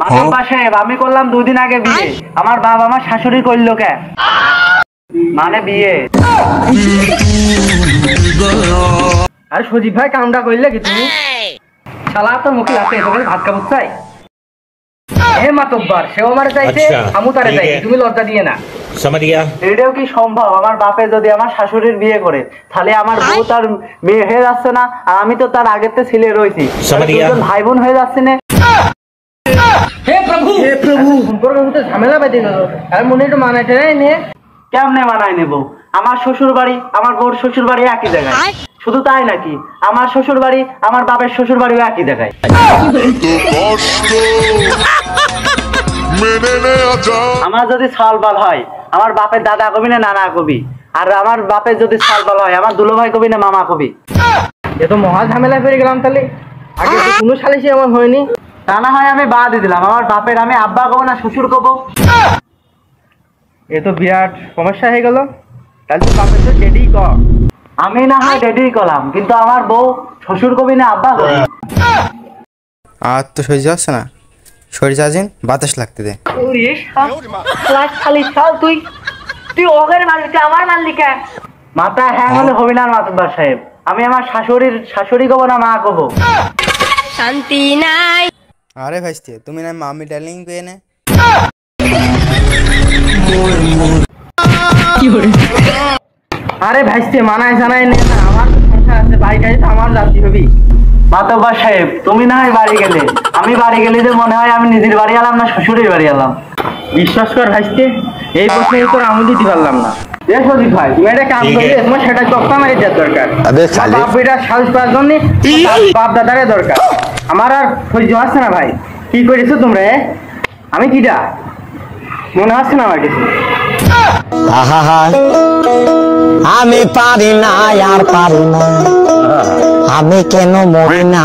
মাতব্বর সাহেব আমি করলাম 2 দিন আগে বিয়ে, আমার বাবা আমার শাশুড়ি করলো কে? মানে বিয়ে। আরে সজীব ভাই কামটা কইলে কি তুমি? শালা তো মুখে আছে তোকে ভাত খাবো চাই। হে মাতব্বর সেও আমারে চাইছে আমু তারে চাইছে, তুমি লজ্জা দিয়ে না। समझ गया। এটাও কি সম্ভব? আমার বাপে যদি আমার শাশুড়ির বিয়ে করে তাহলে আমার বউ তার বিয়ে হয়ে যাচ্ছে না, আর আমি তো তার আগের থেকে ছিলে রইছি, দুজন ভাই বোন হয়ে যাচ্ছে না। হে প্রভু সম্পর্ক হতে ঝামেলা বেঁধে গেল, আর মনে একটু মানাইতে নাই নে। কেমনে মানায় নেব? আমার শ্বশুর বাড়ি আমার বউর শ্বশুর বাড়ি একই জায়গায়। শুধু তাই নাকি, আমার শ্বশুর বাড়ি আমার বাপের শ্বশুর বাড়িও একই জায়গায়। আমার যদি সালবাল হয় আমার বাপের দাদা কবি না নানা কবি, আর আমার বাপের যদি সালবাল হয় আমার দুলো ভাই কবি না মামা কবি। এ তো মহা ঝামেলা পেয়ে গেলাম তাহলে। আগে তো কোনো সালিশি আমার হয়নি। তা না হয় আমি বাদ দিয়ে দিলাম, আমার বাপের আমি আব্বা কব না শ্বশুর কব। এ তো বিরাট সমস্যা হয়ে গেল। তাহলে তো বাপের তো ডেডি ক। আমি না হয় ডেডি করলাম, কিন্তু আমার বউ শ্বশুর কবি না আব্বা কবি। আর তো সহ্য হচ্ছে না, শরীর চার্জিন বাতাস লাগতে দে। তুই ওগের মারবি, আমার মারলি কে? মাথা হ্যাঁ হলে হবি না মাতব্বর সাহেব, আমি আমার শাশুড়ি কব না মা কব। শান্তি নাই। আরে ভাইস্তে তুমি না মামি ডার্লিং পেয়ে নে। আরে ভাইস্তে মানায় জানাই নে না, আমার তো সংসার আছে, বাড়ি গাড়ি তো আমার জাতি হবি। মাতব্বর সাহেব তুমি না হয় বাড়ি গেলে, আমি বাড়ি গেলে যে মনে হয় আমি নিজের বাড়ি এলাম না শ্বশুরের বাড়ি এলাম। বিশ্বাস কর ভাইস্তে এই প্রশ্নের উত্তর আমি দিতে পারলাম না। এ সজীব ভাই তুমি একটা কাম করলে তোমার সেটা চক্কা মারি দেওয়ার দরকার। বাপ বেটার সাহস পাওয়ার জন্য বাপ দাদারে দরকার, আমার আর সহ্য হচ্ছে না ভাই। কি করেছো তোমরা? আমি কিটা মনে হচ্ছে না আমার কিছু। আমি পারি না আর পারি না, আমি কেন মরি না।